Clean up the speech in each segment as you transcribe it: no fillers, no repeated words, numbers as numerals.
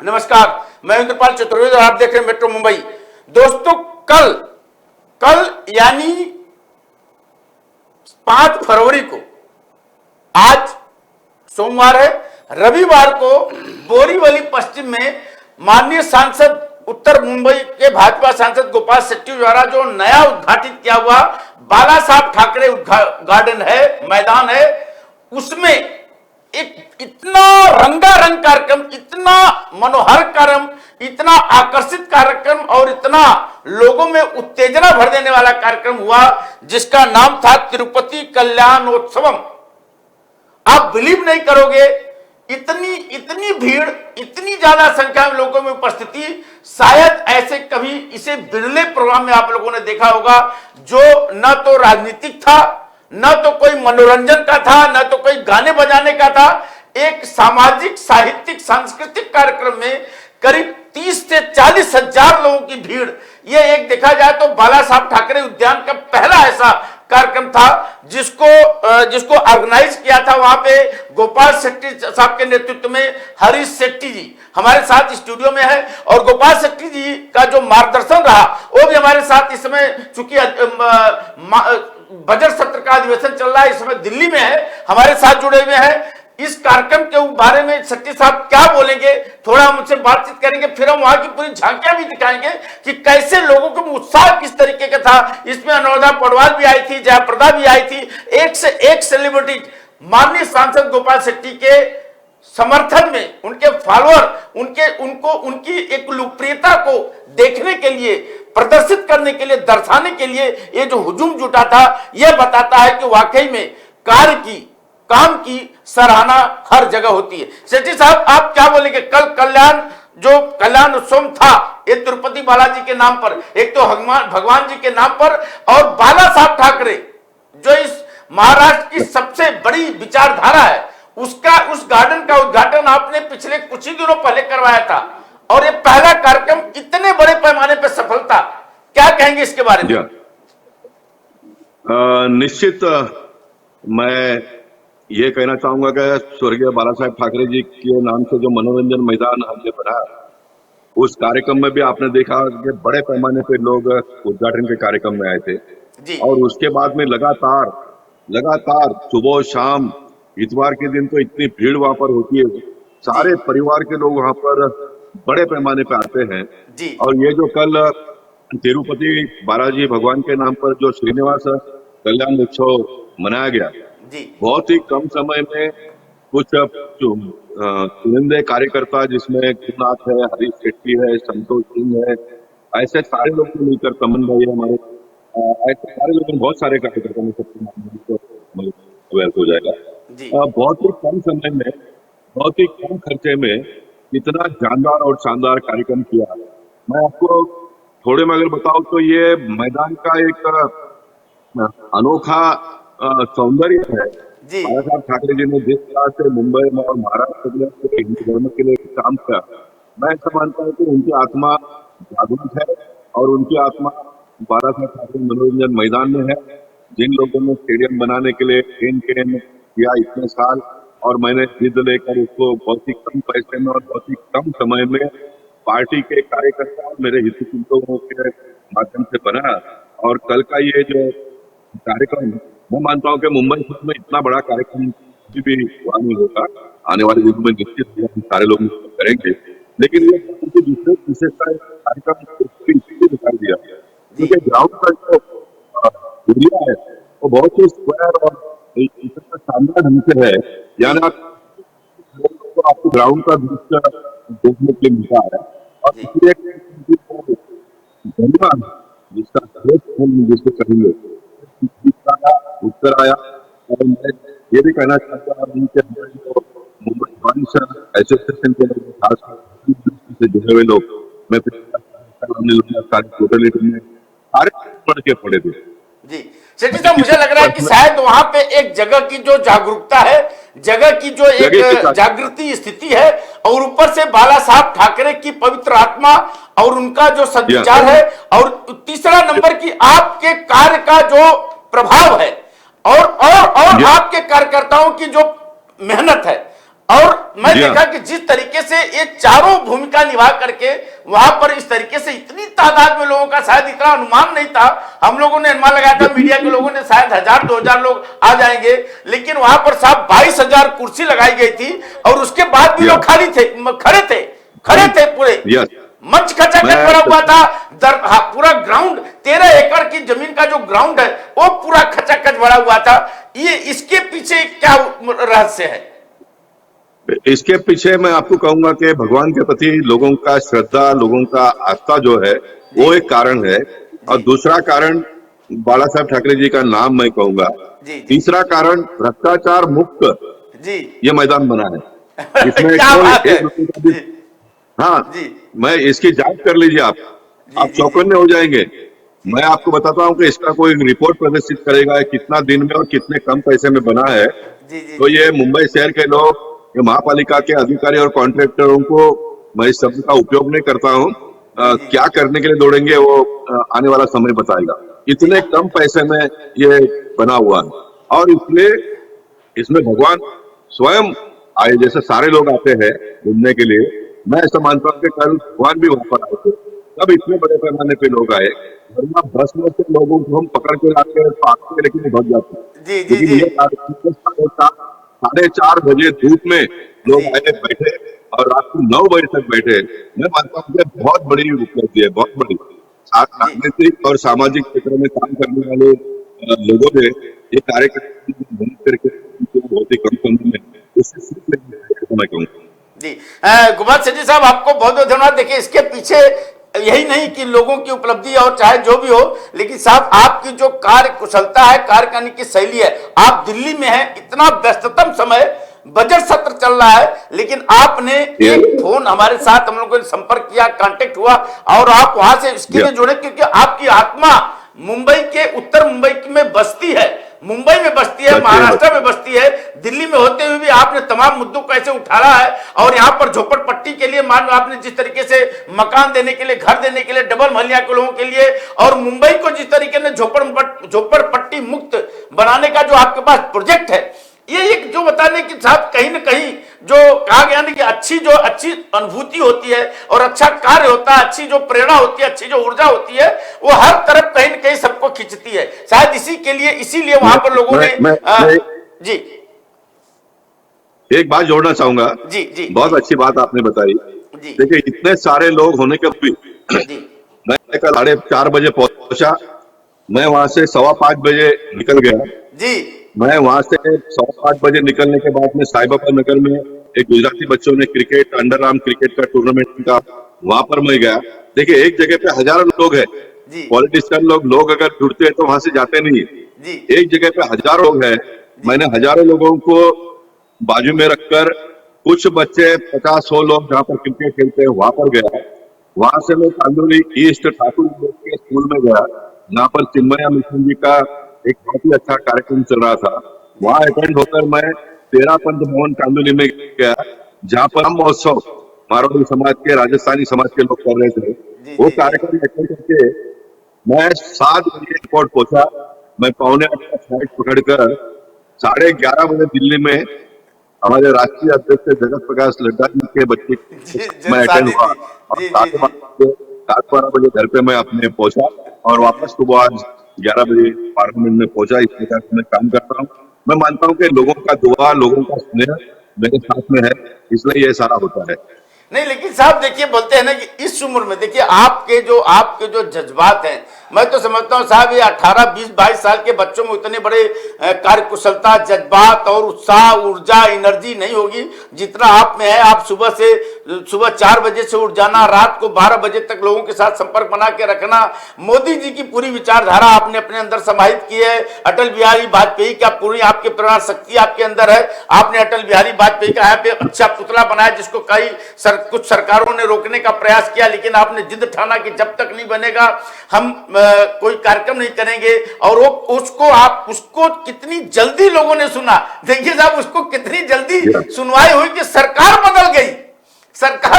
नमस्कार, मैं इंद्रपाल चतुर्वेदी और आप देख रहे हैं मेट्रो मुंबई। दोस्तों, कल यानी 5 फरवरी को, आज सोमवार है, रविवार को बोरीवली पश्चिम में माननीय सांसद उत्तर मुंबई के भाजपा सांसद गोपाल शेट्टी द्वारा जो नया उद्घाटित किया हुआ बाला साहब ठाकरे गार्डन है, मैदान है, उसमें एक इतना रंगारंग कार्यक्रम, इतना मनोहर कार्यक्रम, इतना आकर्षित कार्यक्रम और इतना लोगों में उत्तेजना भर देने वाला कार्यक्रम हुआ जिसका नाम था तिरुपति कल्याणोत्सवम। आप बिलीव नहीं करोगे, इतनी भीड़, इतनी ज्यादा संख्या में लोगों में उपस्थिति, शायद ऐसे कभी इसे बिरले प्रोग्राम में आप लोगों ने देखा होगा, जो न तो राजनीतिक था, न तो कोई मनोरंजन का था, न तो कोई गाने बजाने का था। एक सामाजिक, साहित्यिक, सांस्कृतिक कार्यक्रम में करीब 30 से 40 हजार लोगों की भीड़। यह एक देखा जाए तो बाला साहब ठाकरे उद्यान का पहला ऐसा कार्यक्रम था जिसको ऑर्गेनाइज किया था। वहां पे गोपाल शेट्टी साहब के नेतृत्व में हरीश शेट्टी जी हमारे साथ स्टूडियो में है, और गोपाल शेट्टी जी का जो मार्गदर्शन रहा वो भी हमारे साथ इस समय, चूंकि बजट सत्र का अधिवेशन चल रहा है, इस समय दिल्ली में है, हमारे साथ जुड़े हुए हैं। इस कार्यक्रम के बारे में शेट्टी साहब क्या बोलेंगे, थोड़ा हम उनसे बातचीत करेंगे, फिर हम वहां की पूरी झांकियां भी दिखाएंगे कि कैसे लोगों को उत्साह किस तरीके का था। इसमें अनुराधा पौडवाल भी आई थी, जयाप्रदा भी आई थी, एक से एक सेलिब्रिटी माननीय सांसद गोपाल शेट्टी के समर्थन में, उनके फॉलोअर, उनकी एक लोकप्रियता को देखने के लिए, प्रदर्शित करने के लिए, दर्शाने के लिए ये जो हुजूम जुटा था, यह बताता है कि वाकई में काम की सराहना हर जगह होती है। शेट्टी साहब, आप क्या बोलेंगे? कल कल्याण उत्सव था, ये तिरुपति बालाजी के नाम पर, एक तो भगवान जी के नाम पर, और बाला साहब ठाकरे जो इस महाराष्ट्र की सबसे बड़ी विचारधारा है, उस गार्डन का उद्घाटन आपने पिछले कुछ ही दिनों पहले करवाया था, और ये पहला कार्यक्रम इतने बड़े पैमाने पर सफल था, क्या कहेंगे इसके बारे में? निश्चित मैं ये कहना चाहूंगा कि स्वर्गीय बाला साहब ठाकरे जी के नाम से जो मनोरंजन मैदान हमने बनाया, उस कार्यक्रम में भी आपने देखा कि बड़े पैमाने पे लोग उद्घाटन के कार्यक्रम में आए थे जी। और उसके बाद में लगातार सुबह शाम, इतवार के दिन तो इतनी भीड़ वहां पर होती है, सारे परिवार के लोग वहां पर बड़े पैमाने पे आते हैं जी। और ये जो कल तिरुपति बालाजी भगवान के नाम पर जो श्रीनिवास कल्याण उत्सव मनाया गया, बहुत ही कम समय में कुछ चुनिंदे कार्यकर्ता, जिसमें गुरुनाथ है, हरीश शेट्टी है, संतोष सिंह है, ऐसे सारे लोग मिलकर, तमन भाई हमारे, ऐसे सारे लोग, बहुत सारे कार्यकर्ता में सबसे हो जाएगा। बहुत ही कम समय में, बहुत ही कम खर्चे में इतना जानदार और शानदार कार्यक्रम किया। मैं आपको थोड़े में अगर बताऊं तो ये मैदान का एक अनोखा सौंदर्य है। बाला साहब ठाकरे जी ने जिस तरह से मुंबई में और महाराष्ट्र में हिंदू धर्म के लिए काम किया, मैं ऐसा मानता हूँ कि उनकी आत्मा जागरूक है, और उनकी आत्मा बाला साहब ठाकरे मनोरंजन मैदान में है। जिन लोगों ने स्टेडियम बनाने के लिए केन किया इतने साल, और मैंने जिद लेकर उसको बहुत ही कम पैसे में और बहुत ही कम समय में पार्टी के कार्यकर्ता और मेरे हितचिंतकों के माध्यम से बनाया। और कल का ये जो कार्यक्रम, मैं मानता हूँ कि मुंबई में इतना बड़ा कार्यक्रम कभी भी हुआ नहीं होगा। आने वाले दिनों में निश्चित सारे लोग करेंगे, लेकिन ये दूसरे विशेषता कार्यक्रम दिखाई दिया, क्योंकि ग्राउंड का जो एरिया है वो बहुत ही स्क्वायर और शानदार ढंग से है, यानी आपको ग्राउंड का दृश्य देखने के लिए मिलता है। और धन्यवाद जिसको कहेंगे उत्तर आया। और मैं ये भी कहना चाहता हूँ कि मुंबई बारिश एसोसिएशन के लोग, खास से जुड़े हुए लोग, मैं सारे पढ़ के पड़े थे जी। शेट्टी साहब, मुझे लग रहा है कि शायद वहां पे एक जगह की जो जागरूकता है, जगह की जो एक जागृति स्थिति है, और ऊपर से बाला साहब ठाकरे की पवित्र आत्मा और उनका जो सद्विचार है, और तीसरा नंबर की आपके कार्य का जो प्रभाव है, और आपके कार्यकर्ताओं की जो मेहनत है, और मैं जी हाँ। देखा कि जिस तरीके से ये चारों भूमिका निभा करके वहां पर इस तरीके से इतनी तादाद में लोगों का शायद इतना अनुमान नहीं था। हम लोगों ने अनुमान लगाया था, मीडिया के लोगों ने शायद 1000-2000 लोग आ जाएंगे, लेकिन वहां पर साहब 22,000 कुर्सी लगाई गई थी और उसके बाद भी लोग खाली थे, खड़े थे पूरे। यस, मंच खचाखच भरा हुआ था। पूरा ग्राउंड 13 एकड़ की जमीन का जो ग्राउंड है वो पूरा खचाखच भरा हुआ था। ये इसके पीछे क्या रहस्य है? इसके पीछे मैं आपको कहूंगा कि भगवान के प्रति लोगों का श्रद्धा, लोगों का आस्था जो है वो एक कारण है, और दूसरा कारण बाला साहब ठाकरे जी का नाम मैं कहूंगा। जी। तीसरा कारण भ्रष्टाचार मुक्त जी ये मैदान बना है। इसमें क्या बात है? भी, जी, हाँ, जी। मैं इसकी जांच कर लीजिए आप चौकन्ने हो जाएंगे। मैं आपको बताता हूं कि इसका कोई रिपोर्ट प्रदर्शित करेगा कितना दिन में और कितने कम पैसे में बना है। जी, जी, तो ये मुंबई शहर के लोग, ये महापालिका के अधिकारी और कॉन्ट्रैक्टरों को मैं इस शब्द का उपयोग नहीं करता हूं, क्या करने के लिए दौड़ेंगे वो आने वाला समय बताएगा। इतने कम पैसे में ये बना हुआ है, और इसलिए इसमें भगवान स्वयं आए, जैसे सारे लोग आते हैं घूमने के लिए। मैं ऐसा मानता हूँ कि कल भगवान भी वहां पर आए थे, तब इतने बड़े पैमाने पे लोग आए, वरना बस में से लोगों को हम पकड़ के लाते हैं, पाते लेकिन भग जाते हैं। जी, जी, लेकिन जी। ये 4:30 बजे धूप में लोग आए, बैठे, और रात को 9 बजे तक बैठे। मैं मानता हूँ कि बहुत बड़ी उपलब्धि है, बहुत बड़ी। राजनीतिक और सामाजिक क्षेत्र में काम करने वाले लोगों ने ये कार्यक्रम करके बहुत ही कम समय में उससे सीख लेंगे, मैं कहूँगा। जी, गुमान सेठी साहब आपको बहुत बहुत धन्यवाद। देखिए इसके पीछे यही नहीं कि लोगों की उपलब्धि और चाहे जो भी हो, लेकिन साहब आपकी जो कार्य कुशलता है, कार्य करने की शैली है। आप दिल्ली में हैं, इतना व्यस्ततम समय, बजट सत्र चल रहा है, लेकिन आपने एक फोन हमारे साथ, हम लोगों ने संपर्क किया, कांटेक्ट हुआ और आप वहां से इसके लिए जुड़े, क्योंकि आपकी आत्मा मुंबई के, उत्तर मुंबई में बसती है, मुंबई में बसती है, महाराष्ट्र में बसती है। दिल्ली में होते हुए भी आपने तमाम मुद्दों को ऐसे उठाया है, और यहाँ पर झोपड़पट्टी के लिए मान लो आपने जिस तरीके से मकान देने के लिए, घर देने के लिए, डबल महलिया के लोगों के लिए, और मुंबई को जिस तरीके से झोपड़पट्टी मुक्त बनाने का जो आपके पास प्रोजेक्ट है, ये एक जो बताने की साहब कहीं ना कहीं जो कहा गया ना कि अच्छी अनुभूति होती है और अच्छा कार्य होता है, अच्छी जो प्रेरणा होती है, अच्छी जो ऊर्जा होती है, वो हर तरफ कहीं ना कहीं सबको खींचती है। शायद इसीलिए वहां पर लोगों ने जी एक बात जोड़ना चाहूंगा। जी, जी, बहुत अच्छी बात आपने बताई। जी, देखिए इतने सारे लोग होने के भी जी, मैं कल 4:30 बजे पहुंचा, मैं वहां से 5:15 बजे निकल गया। जी, मैं वहां से 5:15 बजे निकलने के बाद में साईबाबा नगर में एक गुजराती बच्चों ने क्रिकेट, अंडर आर्म क्रिकेट का टूर्नामेंट का, वहां पर मैं गया। देखिए एक जगह पे हजारों लोग हैं, पॉलिटिशियन लोग अगर जुड़ते हैं तो वहां से जाते नहीं। एक जगह पे हजारों लोग हैं, मैंने हजारों लोगों को बाजू में रखकर, कुछ बच्चे 50-100 लोग जहाँ पर क्रिकेट खेलते हैं वहां पर गया। वहां से मैं कांदोली ईस्ट ठाकुर के स्कूल में गया, जहाँ पर चिन्मया मिशन जी का एक बहुत ही अच्छा कार्यक्रम चल रहा था। वहां अटेंड होकर मैं 13 पंथ भवन कांदोली में गया, जहाँ पर महोत्सव मारवाड़ी समाज के, राजस्थानी समाज के लोग कर रहे थे। वो कार्यक्रम अटेंड करके मैं 7 बजे एयरपोर्ट पहुंचा। मैं 7:45 का फ्लाइट पकड़कर 11:30 बजे दिल्ली में हमारे राष्ट्रीय अध्यक्ष जगत प्रकाश नड्डा जी के बच्चे मैं अटेंड हुआ, और 7:12 बजे घर पे मैं अपने पहुंचा, और वापस सुबह आज 11 बजे पार्लियामेंट में पहुंचा। इस प्रकार से मैं काम करता हूँ। मैं मानता हूँ कि लोगों का दुआ, लोगों का स्नेह मेरे साथ में है, इसलिए ये सारा होता है। नहीं, लेकिन साहब देखिए बोलते हैं ना कि इस उम्र में देखिए आपके जो जज्बात हैं, मैं तो समझता हूं साहब ये 18, 20, 22 साल के बच्चों में उतने बड़े कार्यकुशलता, जज्बात और उत्साह, ऊर्जा, एनर्जी नहीं होगी जितना आप में है। आप सुबह 4 बजे से उठ जाना, रात को 12 बजे तक लोगों के साथ संपर्क बना के रखना, मोदी जी की पूरी विचारधारा आपने अपने अंदर समाहित की है। अटल बिहारी वाजपेयी का पूरी आपकी प्रेरणा शक्ति आपके अंदर है। आपने अटल बिहारी वाजपेयी का यहाँ पे अच्छा पुतला बनाया, जिसको कुछ सरकारों ने रोकने का प्रयास किया, लेकिन आपने जिद ठाना कि जब तक नहीं बनेगा हम कोई कार्यक्रम नहीं करेंगे। और वो उसको कितनी जल्दी लोगों ने सुना। देखिए साहब उसको कितनी जल्दी सुनवाई हुई कि सरकार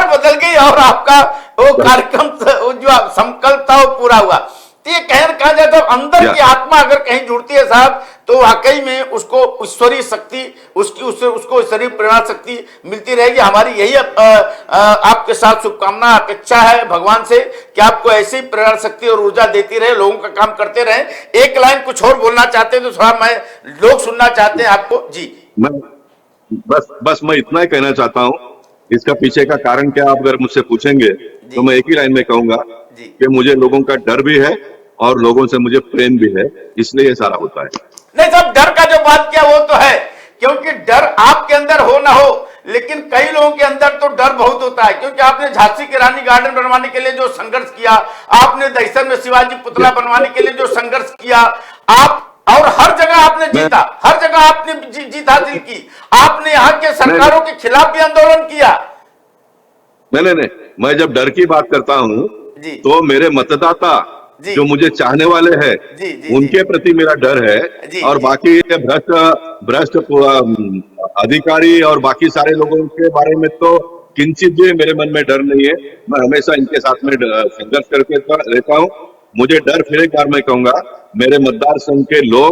बदल गई और आपका वो कार्यक्रम जो संकल्प था वो पूरा हुआ। तो ये कहा जाए तो अंदर की आत्मा अगर कहीं जुड़ती है साहब, तो वाकई में उसको ईश्वरीय शक्ति उसको ईश्वरीय प्रेरणा शक्ति मिलती रहेगी। हमारी यही आपके साथ शुभकामना अपेक्षा है भगवान से कि आपको ऐसी ही प्रेरणा शक्ति और ऊर्जा देती रहे, लोगों का काम करते रहे। एक लाइन कुछ और बोलना चाहते हैं तो थोड़ा मैं लोग सुनना चाहते हैं आपको जी। मैं बस मैं इतना ही कहना चाहता हूँ, इसका पीछे का कारण क्या आप अगर मुझसे पूछेंगे तो मैं एक ही लाइन में कहूंगा कि मुझे लोगों का डर भी है और लोगों से मुझे प्रेम भी है, इसलिए ये सारा होता है। नहीं साहब, डर का जो बात किया वो तो है, क्योंकि डर आपके अंदर हो ना हो, लेकिन कई लोगों के अंदर तो डर बहुत होता है। क्योंकि आपने झांसी की रानी गार्डन बनवाने के लिए जो संघर्ष किया, आपने दहिसर में शिवाजी पुतला बनवाने के लिए जो संघर्ष किया, आप और हर जगह आपने जीता, हर जगह आपने जीत हासिल की। आपने यहाँ के सरकारों के खिलाफ भी आंदोलन किया। नहीं, मैं जब डर की बात करता हूँ तो मेरे मतदाता जो मुझे चाहने वाले हैं उनके प्रति मेरा डर है, और बाकी भ्रष्ट अधिकारी और बाकी सारे लोगों के बारे में तो किंचित भी मेरे मन में डर नहीं है। मैं हमेशा इनके साथ में संघर्ष करके रहता हूँ। मुझे डर, फिर एक बार मैं कहूंगा, मेरे मतदार संघ के लोग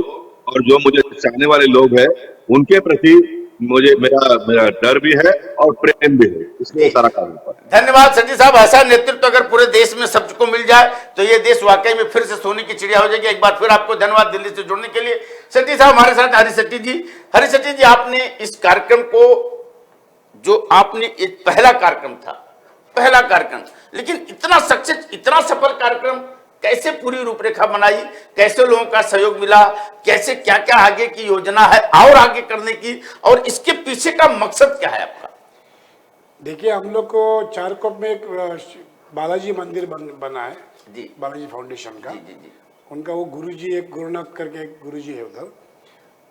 और जो मुझे चाहने वाले लोग हैं उनके प्रति मुझे मेरा डर भी है और प्रेम भी है, इसलिए सारा काम होता है। धन्यवाद सचिन साहब। ऐसा नेतृत्व अगर पूरे देश में सबको मिल जाए तो ये देश वाकई में फिर से सोने की चिड़िया हो जाएगी। एक बार फिर आपको धन्यवाद दिल्ली से जुड़ने के लिए। सचिन साहब हमारे साथ हरी सचिन जी, आपने इस कार्यक्रम को, जो आपने एक पहला कार्यक्रम, लेकिन इतना सक्सेस, इतना सफल कार्यक्रम कैसे पूरी रूपरेखा बनाई, कैसे लोगों का सहयोग मिला, कैसे क्या क्या आगे की योजना है और आगे करने की, और इसके पीछे का मकसद क्या है आपका? देखिए, हम लोग को चारकोप में एक बालाजी मंदिर बना है जी, बालाजी फाउंडेशन का। जी। उनका वो गुरुजी, एक गुरुनाथ करके एक गुरुजी है उधर,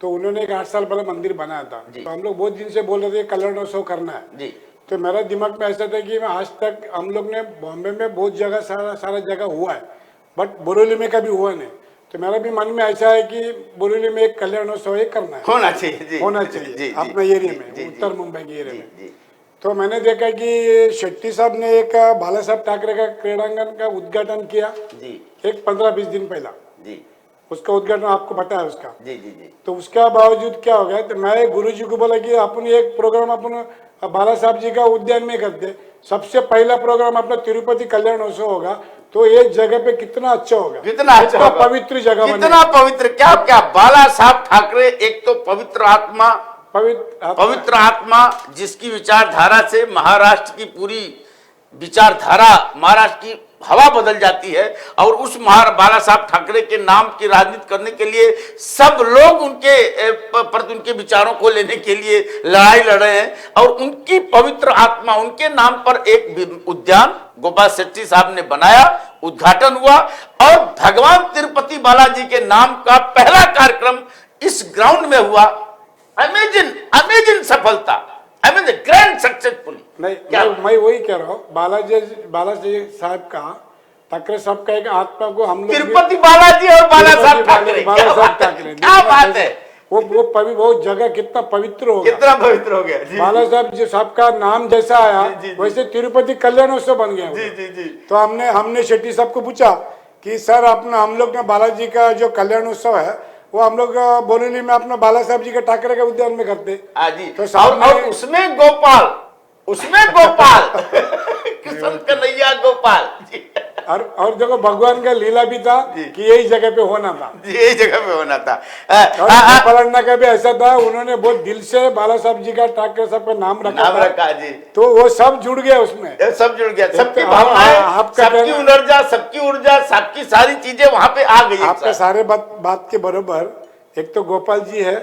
तो उन्होंने एक 8 साल पहले मंदिर बनाया था। तो हम लोग बहुत दिन से बोल रहे थे कल्याणोत्सव करना है जी। तो मेरा दिमाग में ऐसा था कि मैं आज तक, हम लोग ने बॉम्बे में बहुत जगह सारा जगह हुआ है, बट बोरीवली में कभी हुआ नहीं। तो मेरा भी मन में ऐसा है कि बोरीवली में एक कल्याणोत्सव करना है, होना चाहिए अपने एरिया में, उत्तर मुंबई के एरिया में। तो मैंने देखा कि शेट्टी साहब ने एक बाला साहब ठाकरे का क्रीड़ांगन का उद्घाटन किया जी, एक 15-20 दिन पहला जी। उसका उद्घाटन आपको पता है उसका जी। तो उसका बावजूद क्या हो गया, तो मैं गुरुजी को बोला कि अपन एक प्रोग्राम अपन बाला साहब जी का उद्यान में करते, सबसे पहला प्रोग्राम अपना तिरुपति कल्याणोत्सव होगा, तो एक जगह पे कितना अच्छा होगा, कितना अच्छा पवित्र जगह, कितना पवित्र, क्या बाला साहब ठाकरे एक तो पवित्र आत्मा जिसकी विचारधारा से महाराष्ट्र की पूरी विचारधारा, महाराष्ट्र की हवा बदल जाती है, और उस बाला साहब ठाकरे के नाम की राजनीति करने के लिए सब लोग उनके विचारों को लेने के लिए लड़ाई लड़ रहे हैं, और उनकी पवित्र आत्मा, उनके नाम पर एक उद्यान गोपाल शेट्टी साहब ने बनाया, उद्घाटन हुआ, और भगवान तिरुपति बालाजी के नाम का पहला कार्यक्रम इस ग्राउंड में हुआ। अमेजिंग सफलता, ग्रैंड सक्सेसफुल। मैं वही कह रहा हूँ, बालाजी साहब का, ठाकरे साहब का एक आत्मा को हम लोग, तिरुपति बालाजी और बाला साहब ठाकरे, क्या बात है। वो बहुत जगह कितना पवित्र हो गया बाला साहब का नाम जैसा आया वैसे तिरुपति कल्याणोत्सव बन गया जी। तो हमने शेट्टी साहब को पूछा कि सर, अपना हम लोग ने बालाजी का जो कल्याणोत्सव है वो हम लोग बोरीवली में अपना बाला साहब जी के ठाकरे के उद्यान में करते जी। तो और उसमें गोपाल कृष्ण कन्हैया गोपाल जी। और देखो, भगवान का लीला भी था कि यही जगह पे होना था, पलटना का भी ऐसा था, उन्होंने बहुत दिल से बाला साहब जी का, ठाकरे साहब का नाम रखा जी। तो वो सब जुड़ गया उसमें, सबकी भावनाएं, सबकी ऊर्जा, सबकी सारी चीजें वहां पे आ गई। आपका सारे बात के बरोबर, एक तो गोपाल जी है,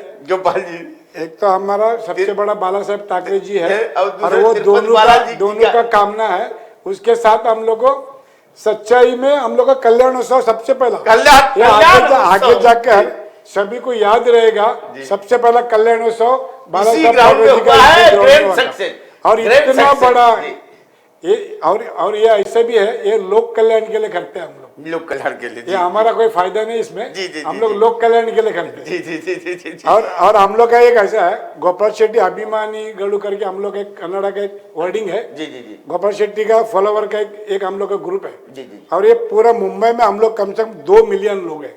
एक तो हमारा सबसे बड़ा बाला साहब ठाकरे जी है, और वो दोनों का कामना है। उसके साथ हम लोग को सच्चाई में हम लोग का कल्याणोत्सव सबसे पहला, आगे जाकर सभी को याद रहेगा, सबसे पहला कल्याणोत्सव बाला साहब ठाकरे जी का, और इतना बड़ा और ये ऐसे भी है, ये लोक कल्याण के लिए करते हैं हम लोक कल्याण के लिए। ये हमारा कोई फायदा नहीं इसमें, हम लोग लोक कल्याण के लिए करते हैं। और हम लोग का एक ऐसा है, गोपाल शेट्टी अभिमानी गढ़ू करके हम लोग एक कन्नड़ा का एक वर्डिंग है जी। गोपाल शेट्टी का फॉलोवर का एक हम लोग का ग्रुप है, और ये पूरा मुंबई में हम लोग कम से कम 2 मिलियन लोग हैं।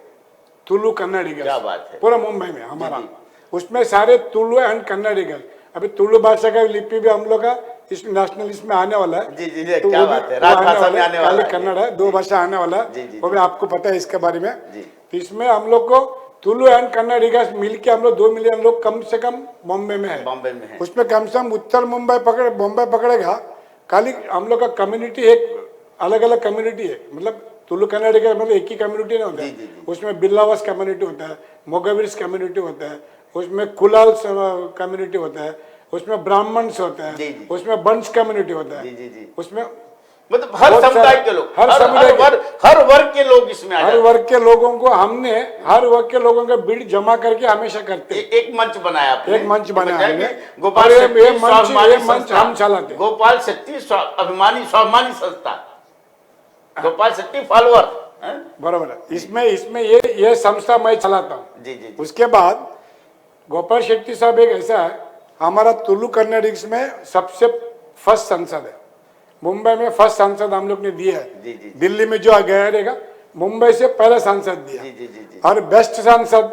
तुलु कन्नडिगर्स। क्या बात है। पूरा मुंबई में हमारा, जी। उसमें सारे तुलु एंड कन्नडिगर्स। अभी तुलु भाषा का लिपि भी हम लोग का इस नेशनल इसमें आने वाला है। जी जी जी, तो क्या वो भी बात है, राजभाषा में आने वाला खाली है। कन्नड़ है, दो भाषा आने वाला जी, है, जी, वो भी आपको पता है इसके बारे में। जी। तो इसमें हम लोग को तुलु एंड कन्नडिगर्स मिलके हम लोग 2 मिलियन लोग कम से कम बॉम्बे में है। बॉम्बे में है। उसमें कम से कम उत्तर मुंबई पकड़ेगा। खाली हम लोग का कम्युनिटी एक अलग अलग कम्युनिटी है, मतलब तुलु कन्नडिगा मतलब एक ही कम्युनिटी नहीं होता जी, है। जी, जी। उसमें बिल्लावस कम्युनिटी होता है, मोगविर्स कम्युनिटी होता है, उसमें कुलाल कम्युनिटी होता है, उसमें ब्राह्मण्स होता जी, है, जी। उसमें बंश कम्युनिटी होता जी है, जी जी, उसमें मतलब हर बहुत समुदाय सारे- के लोग, हर समुदाय के- हर वर्ग के लोग इसमें आ हर जाते हैं। वर्ग के लोगों को हमने हर वर्ग के लोगों का बिड जमा करके हमेशा करते हैं। एक मंच बनाया आपने, एक मंच बनाया बताया हमने। कि गोपाल और ये शेट्टी स्वाभिमानी मंच संस्था, हम चलाते हैं। गोपाल शेट्टी अभिमानी स्वाभिमानी संस्था, गोपाल शेट्टी फॉलोअर। बराबर है। इसमें ये संस्था मैं चलाता हूँ। जी जी जी। उसके बाद गोपाल शेट्टी साहब एक ऐसा है, हमारा तुलु कन्नडिग्स में सबसे फर्स्ट सांसद है। मुंबई में फर्स्ट सांसद हम लोग ने दिया है। जी, जी, जी। दिल्ली में जो गया रहेगा, मुंबई से पहला सांसद दिया। जी, जी, जी, जी। और बेस्ट सांसद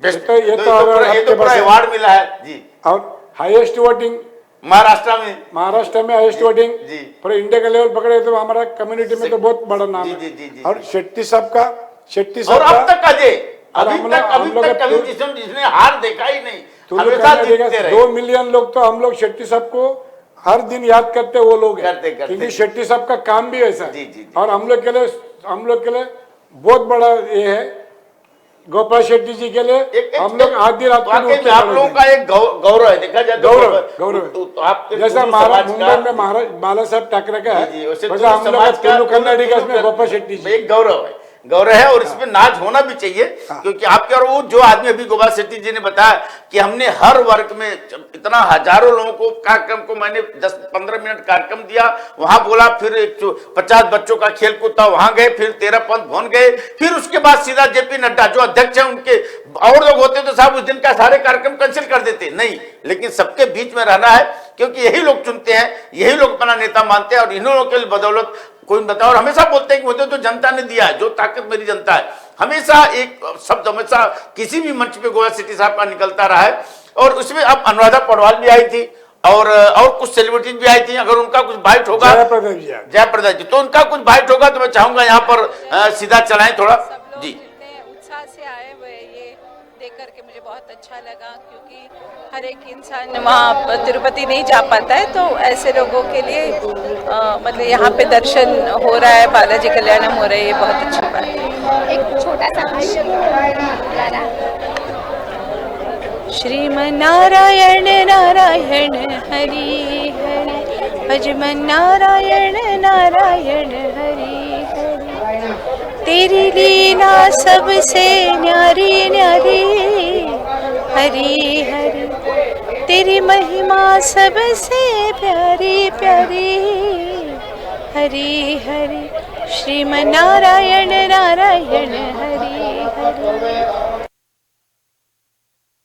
बेस्ट, ये तो ये तो पूरा अवार्ड मिला है जी। और हाईएस्ट वोटिंग महाराष्ट्र में हाईएस्ट वोटिंग जी। पूरे इंडिया का लेवल पकड़े तो हमारा कम्युनिटी में तो बहुत बड़ा नाम जी, है। जी, जी, जी, और जी। शेट्टी साहब और अब तक अजय, और अभी हम तक लोग कभी जिसने हार देखा ही नहीं, तुलु हमेशा कन्नडिगा जीतते रहे। 2 मिलियन लोग तो हम लोग शेट्टी साहब को हर दिन याद करते वो लोग हैं। करते। क्योंकि शेट्टी साहब का काम भी ऐसा है। जी, जी, जी। और हम लोग के लिए बहुत बड़ा ये है, गोपाल शेट्टी जी के लिए हम लोग आधी रात को वाकई उठ के में आप खड़े लोगों होते का हैं। एक गौरव है, देखा जाए तो गौरव तो आपके जैसा तुलु समाज का- मुंबई में महाराज बाला साहब ठाकरे का जी, जी, है, वैसे वैसा हम लोग समाज का तुलु कन्नडिगा में गोपाल शेट्टी जी। एक गौरव है और इसमें नाच होना भी चाहिए। क्योंकि आपके और वो जो आदमी अभी गोपाल शेट्टी जी ने बताया कि हमने हर वर्ग में इतना हजारों लोगों को कार्यक्रम को मैंने 10-15 मिनट कार्यक्रम दिया, वहां बोला, फिर 50 बच्चों का खेल कूद था वहां गए, फिर 13 पंथ भवन गए, फिर उसके बाद सीधा जेपी नड्डा जो अध्यक्ष है उनके, और लोग होते तो साहब उस दिन का सारे कार्यक्रम कैंसिल कर देते, नहीं, लेकिन सबके बीच में रहना है क्योंकि यही लोग चुनते हैं, यही लोग अपना नेता मानते हैं और इन्हीं लोगों के बदौलत कोई बताओ। और हमेशा बोलते हैं कि मुझे तो जनता ने दिया है, जो ताकत मेरी जनता है। हमेशा एक शब्द हमेशा किसी भी मंच पे गोपाल शेट्टी साहब का निकलता रहा है। और उसमें अब अनुराधा पौडवाल भी आई थी और कुछ सेलिब्रिटीज भी आई थी। अगर उनका कुछ बाइट होगा, जयप्रदा जी, तो उनका कुछ बाइट होगा तो मैं चाहूंगा यहाँ पर सीधा चलाएं थोड़ा जी। उत्साह से आए हुए ये देख करके मुझे बहुत अच्छा लगा, क्योंकि हर एक इंसान वहाँ तिरुपति नहीं जा पाता है, तो ऐसे लोगों के लिए मतलब यहाँ पे दर्शन हो रहा है, बालाजी कल्याणम हो रहा है, ये बहुत अच्छी बात है। एक छोटा सा श्रीमन्नारायण नारायण हरि हरि, भजमन नारायण नारायण हरि हरि, तेरी लीला सबसे न्यारी न्यारी, हरि हरि, तेरी महिमा सबसे प्यारी प्यारी, हरि हरि, श्रीमन्नारायण नारायण हरि हरि।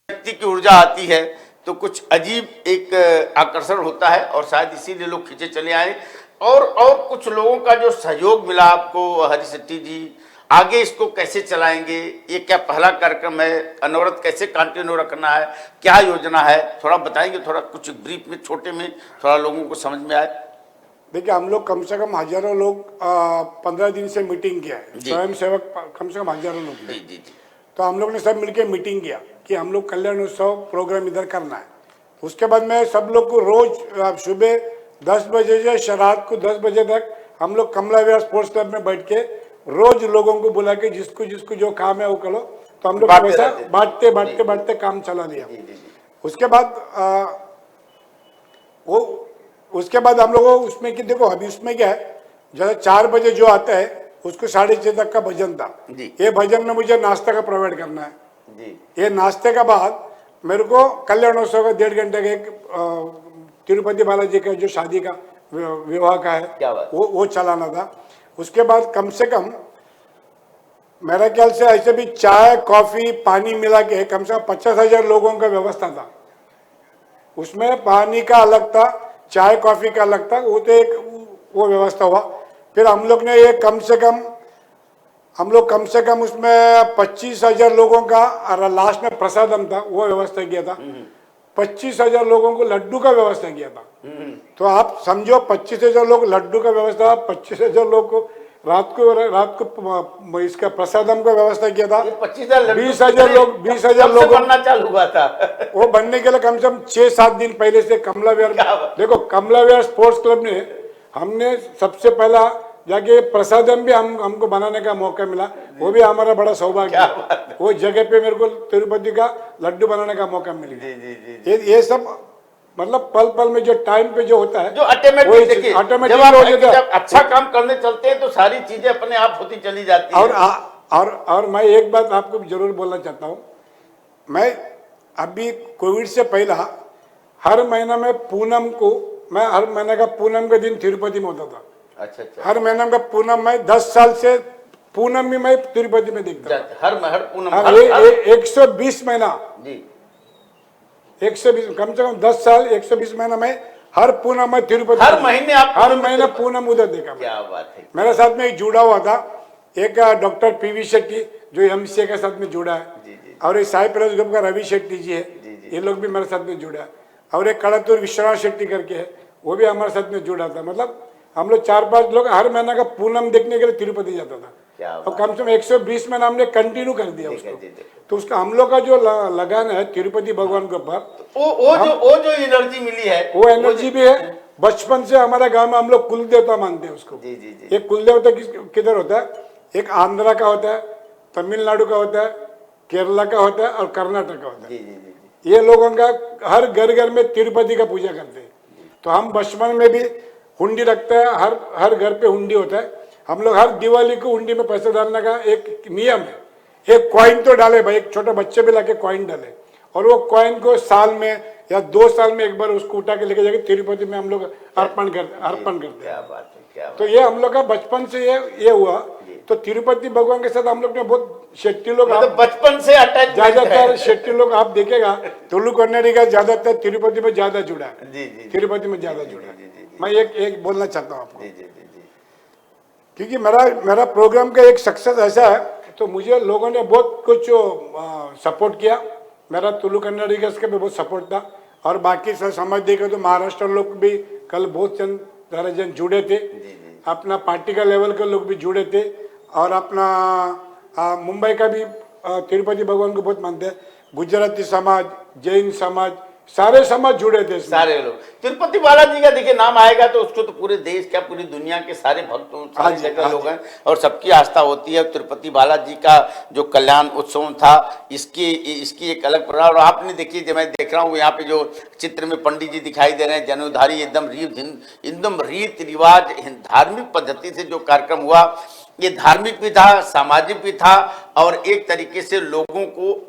शक्ति की ऊर्जा आती है तो कुछ अजीब एक आकर्षण होता है और शायद इसीलिए लोग खींचे चले आए। और कुछ लोगों का जो सहयोग मिला आपको, हरी शेट्टी जी आगे इसको कैसे चलाएंगे, ये क्या पहला कार्यक्रम है, अनवरत कैसे कंटिन्यू रखना है, क्या योजना है, थोड़ा बताएंगे, थोड़ा कुछ ब्रीफ में छोटे में थोड़ा लोगों को समझ में आए। देखिए हम लोग कम से कम हजारों लोग 15 दिन से मीटिंग किया है, स्वयं सेवक कम से कम हजारों लोग। जी जी जी। तो हम लोग ने सब मिलकर मीटिंग किया कि हम लोग कल्याण उत्सव प्रोग्राम इधर करना है। उसके बाद में सब लोग को रोज सुबह 10 बजे से रात को 10 बजे तक हम लोग कमला विहार स्पोर्ट्स क्लब में बैठ के रोज लोगों को बुला के जिसको जिसको जो काम है वो करो। तो हम लोग वैसा बांटते काम चला दिया। उसके बाद हम लोग उसमें कि देखो अभी उसमें क्या है, जैसे 4 बजे जो आता है उसको 6:30 तक का भजन था। ये भजन में मुझे नाश्ता का प्रोवाइड करना है जी। ये नाश्ते का बाद मेरे को कल्याणोत्सव का 1.5 घंटे का एक तिरुपति बालाजी का जो शादी का विवाह का है वो चलाना था। उसके बाद कम से कम मेरा ख्याल से ऐसे भी चाय कॉफी पानी मिला के कम से कम 50,000 लोगों का व्यवस्था था। उसमें पानी का अलग था, चाय कॉफी का अलग था, वो तो एक वो व्यवस्था हुआ। फिर हम लोग ने ये कम से कम हम लोग कम से कम उसमें 25,000 लोगों का, और लास्ट में प्रसादम था वो व्यवस्था किया था। 25,000 लोगों को लड्डू का व्यवस्था किया था। तो आप समझो 25,000 लोग लड्डू का व्यवस्था, 25,000 लोग को रात को इसका प्रसादम का व्यवस्था किया था। 20,000 लोग 20,000 लोग बनना चालू हुआ था। वो बनने के लिए कम से कम 6-7 दिन पहले से कमला विहार, देखो कमला विहार स्पोर्ट्स क्लब ने, हमने सबसे पहला जाके प्रसादम भी हमको बनाने का मौका मिला। वो भी हमारा बड़ा सौभाग्य है। वो जगह पे मेरे को तिरुपति का लड्डू बनाने का मौका मिल गया। ये सब मतलब पल पल में जो टाइम पे जो होता है, जो ऑटोमेटिक, देखिए जब अच्छा काम करने चलते हैं तो सारी चीजें अपने आप होती चली जाती है। और मैं एक बात आपको जरूर बोलना चाहता हूँ, मैं अभी कोविड से पहला हर महीना में पूनम को, मैं हर महीने का पूनम के दिन तिरुपति में होता था। अच्छा। हर महीने का पूनम, मैं 10 साल से पूनम भी मैं तिरुपति में देखता हूँ। हर पूनम 120 महीना जी, 120 कम से कम 10 साल 120 महीना में हर पूनम में तिरुपति, हर महीने आप हर महीने पूनम उधर देखा। क्या बात है। मेरे साथ में एक जुड़ा हुआ था, एक डॉक्टर पीवी शेट्टी जो एमसीए के साथ में जुड़ा है, और एक साई प्रेस ग्रुप का रवि शेट्टी जी है, ये लोग भी मेरे साथ में जुड़ा है, और एक कड़तूर विश्वनाथ शेट्टी करके है, वो भी हमारे साथ में जुड़ा था। मतलब हम लोग 4-5 लोग हर महीने का पूनम देखने के लिए तिरुपति जाता था। और कम से कम 120 महीना हमने कंटिन्यू कर दिया उसको। तो उसका हम लोग का जो लगान है तिरुपति भगवान के ऊपर, वो जो एनर्जी मिली है, वो एनर्जी भी है। बचपन से हमारे गांव में हम लोग कुल देवता मानते हैं उसको। एक कुल देवता किधर होता है, एक आंध्रा का होता है, तमिलनाडु का होता है, केरला का होता है और कर्नाटक का होता है। ये लोगों का हर घर में तिरुपति का पूजा करते हैं। तो हम बचपन में भी हुंडी रखते हैं, हर घर पे हुंडी होता है। हम लोग हर दिवाली को हुंडी में पैसे डालने का एक नियम है, एक कॉइन तो डाले भाई, एक छोटे बच्चे भी लाके कॉइन डाले, और वो कॉइन को साल में या 2 साल में एक बार उसको उठा के लेके जाके तिरुपति में हम लोग अर्पण करते हैं। क्या बात है। तो ये हम लोग का बचपन से ये हुआ। तो तिरुपति भगवान के साथ हम लोग ने बहुत शेट्टी लोग, बचपन से अटैच, ज्यादातर शेट्टी लोग आप देखेगा तुलु कन्नड़ी का ज्यादातर तिरुपति में ज्यादा जुड़ा है। तिरुपति में ज्यादा जुड़ा है। मैं एक बोलना चाहता हूँ आपको, क्योंकि मेरा प्रोग्राम का एक सक्सेस ऐसा है, तो मुझे लोगों ने बहुत कुछ सपोर्ट किया। मेरा तुलु कन्नड़ी का भी बहुत सपोर्ट था, और बाकी समाज देखे तो महाराष्ट्र लोग भी कल बहुत सारे जन जुड़े थे, अपना पार्टी का लेवल के लोग भी जुड़े थे, और अपना मुंबई का भी तिरुपति भगवान को बहुत मानते हैं, गुजराती समाज, जैन समाज, सारे समाज जुड़े थे। सारे लोग तिरुपति बालाजी का देखिए नाम आएगा तो उसको तो पूरे देश क्या पूरी दुनिया के सारे भक्तों, सारी जगह लोग हैं, और सबकी आस्था होती है। तिरुपति बालाजी का जो कल्याण उत्सव था, इसकी एक अलग प्रभाव। और आपने देखिए, जब मैं देख रहा हूँ यहाँ पे जो चित्र में पंडित जी दिखाई दे रहे हैं, जनेऊधारी, एकदम रीत रिवाज धार्मिक पद्धति से जो कार्यक्रम हुआ, ये धार्मिक भी था, सामाजिक भी था, और एक तरीके से लोगों को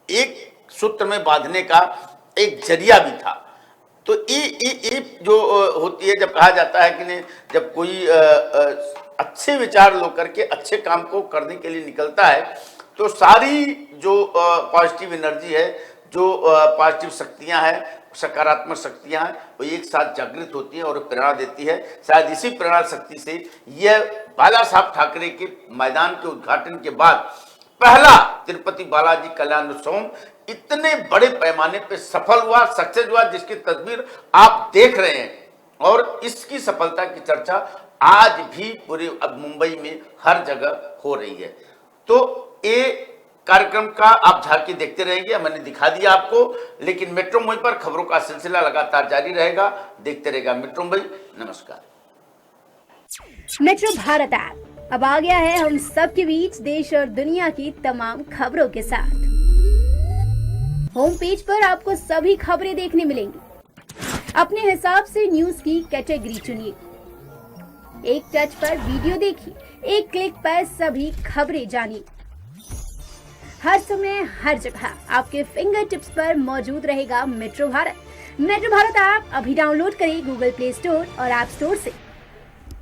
एक सूत्र में बांधने का एक जरिया भी था। तो ये जो होती है, जब कहा जाता है कि नहीं, जब कोई अच्छे विचार लो करके अच्छे काम को करने के लिए निकलता है, तो सारी जो पॉजिटिव एनर्जी है, जो पॉजिटिव शक्तियां हैं, सकारात्मक शक्तियां हैं, वो एक साथ जागृत होती है और प्रेरणा देती है। शायद इसी प्रेरणा शक्ति से यह बाला साहब ठाकरे के मैदान के उद्घाटन के बाद पहला तिरुपति बालाजी कल्याण उत्सव इतने बड़े पैमाने पे सफल हुआ, सक्सेस हुआ, जिसकी तस्वीर आप देख रहे हैं। और इसकी सफलता की चर्चा आज भी पूरे अब मुंबई में हर जगह हो रही है। तो ये कार्यक्रम का आप झांकी देखते रहेंगे, मैंने दिखा दिया आपको, लेकिन मेट्रो मुंबई पर खबरों का सिलसिला लगातार जारी रहेगा। देखते रहेगा मेट्रो मुंबई। नमस्कार। मेट्रो भारत ऐप अब आ गया है हम सब के बीच देश और दुनिया की तमाम खबरों के साथ। होम पेज पर आपको सभी खबरें देखने मिलेंगी। अपने हिसाब से न्यूज की कैटेगरी चुनिए, एक टच पर वीडियो देखिए, एक क्लिक पर सभी खबरें जानिए। हर समय हर जगह आपके फिंगर टिप्स पर मौजूद रहेगा metro Bharat. Metro Bharat app अभी डाउनलोड करें गूगल प्ले स्टोर और ऐप स्टोर से।